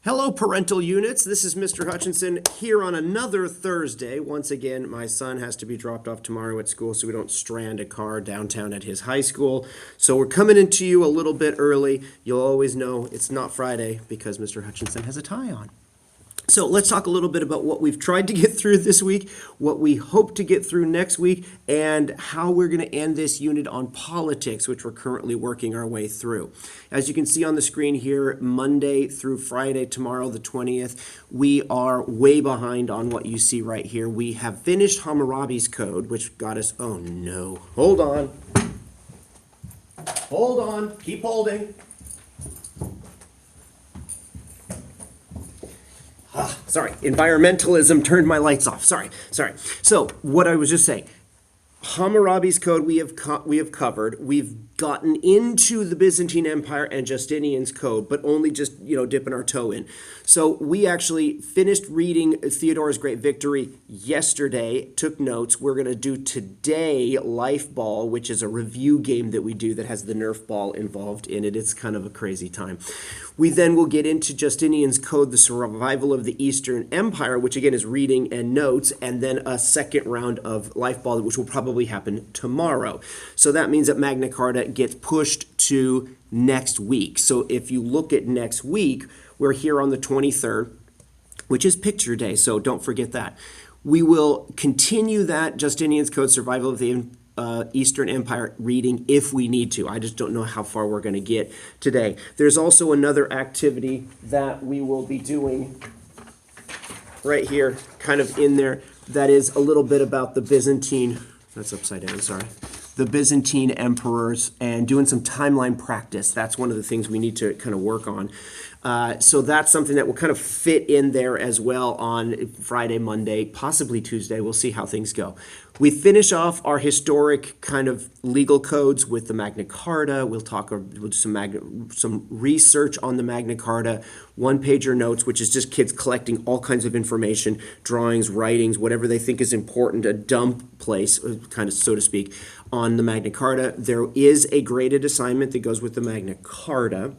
Hello, parental units. This is Mr. Hutchinson here on another Thursday. Once again, my son has to be dropped off tomorrow at school so we don't strand a car downtown at his high school. So we're coming into you a little bit early. You'll always know it's not Friday because Mr. Hutchinson has a tie on. So let's talk a little bit about what we've tried to get through this week, what we hope to get through next week, and how we're going to end this unit on politics, which we're currently working our way through. As you can see on the screen here, Monday through Friday, tomorrow the 20th, we are way behind on what you see right here. We have finished Hammurabi's Code, which got us, oh no, hold on, keep holding. Sorry, environmentalism turned my lights off. Sorry. So what I was just saying, Hammurabi's Code we have covered. We've gotten into the Byzantine Empire and Justinian's Code, but only just, dipping our toe in. So we actually finished reading Theodore's Great Victory yesterday, took notes. We're going to do today Life Ball, which is a review game that we do that has the Nerf ball involved in it. It's kind of a crazy time. We then will get into Justinian's Code, the survival of the Eastern Empire, which again is reading and notes, and then a second round of Life Ball, which will probably happen tomorrow. So that means that Magna Carta gets pushed to next week. So if you look at next week, we're here on the 23rd, which is picture day, so don't forget that. We will continue that Justinian's Code, survival of the Eastern Empire reading if we need to. I just don't know how far we're going to get today. There's also another activity that we will be doing right here, kind of in there, that is a little bit about the Byzantine, that's upside down, sorry, the Byzantine emperors, and doing some timeline practice. That's one of the things we need to kind of work on. So that's something that will kind of fit in there as well on Friday, Monday, possibly Tuesday. We'll see how things go. We finish off our historic kind of legal codes with the Magna Carta. We'll do some research on the Magna Carta, one-pager notes, which is just kids collecting all kinds of information, drawings, writings, whatever they think is important, a dump place, kind of so to speak, on the Magna Carta. There is a graded assignment that goes with the Magna Carta,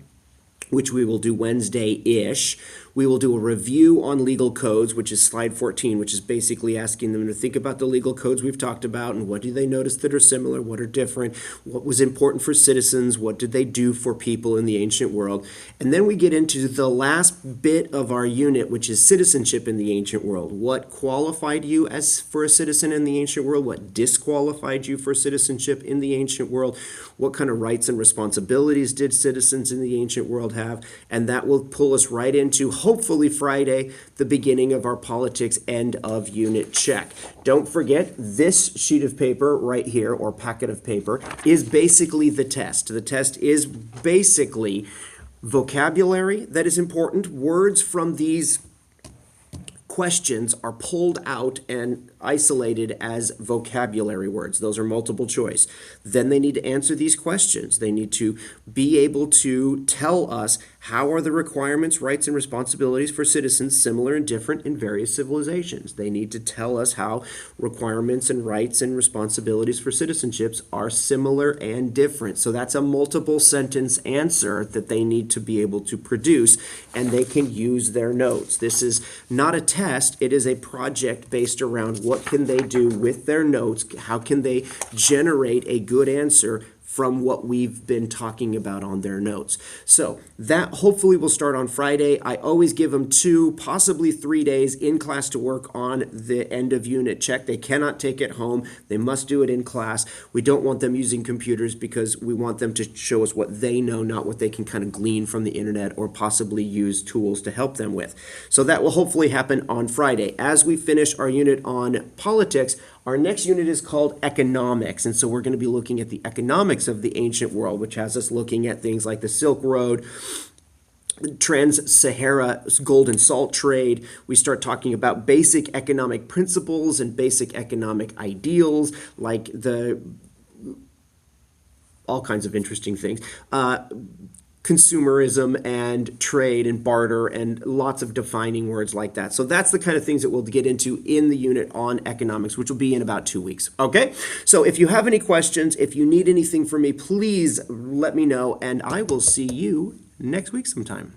which we will do Wednesday-ish. We will do a review on legal codes, which is slide 14, which is basically asking them to think about the legal codes we've talked about and what do they notice that are similar, what are different, what was important for citizens, what did they do for people in the ancient world. And then we get into the last bit of our unit, which is citizenship in the ancient world. What qualified you as for a citizen in the ancient world? What disqualified you for citizenship in the ancient world? What kind of rights and responsibilities did citizens in the ancient world have? And that will pull us right into, hopefully Friday, the beginning of our politics end of unit check. Don't forget, this sheet of paper right here, or packet of paper, is basically the test. The test is basically vocabulary that is important. Words from these questions are pulled out and isolated as vocabulary words. Those are multiple choice. Then they need to answer these questions. They need to be able to tell us how are the requirements, rights, and responsibilities for citizens similar and different in various civilizations. They need to tell us how requirements and rights and responsibilities for citizenships are similar and different. So that's a multiple sentence answer that they need to be able to produce, and they can use their notes. This is not a test, it is a project based around what can they do with their notes, how can they generate a good answer from what we've been talking about on their notes. So that hopefully will start on Friday. I always give them 2, possibly 3 days in class to work on the end of unit check. They cannot take it home. They must do it in class. We don't want them using computers because we want them to show us what they know, not what they can kind of glean from the internet or possibly use tools to help them with. So that will hopefully happen on Friday. As we finish our unit on politics, our next unit is called economics, and so we're going to be looking at the economics of the ancient world, which has us looking at things like the Silk Road, Trans-Sahara gold and salt trade. We start talking about basic economic principles and basic economic ideals, like all kinds of interesting things. Consumerism and trade and barter and lots of defining words like that. So that's the kind of things that we'll get into in the unit on economics, which will be in about 2 weeks. Okay? So if you have any questions, if you need anything from me, please let me know, and I will see you next week sometime.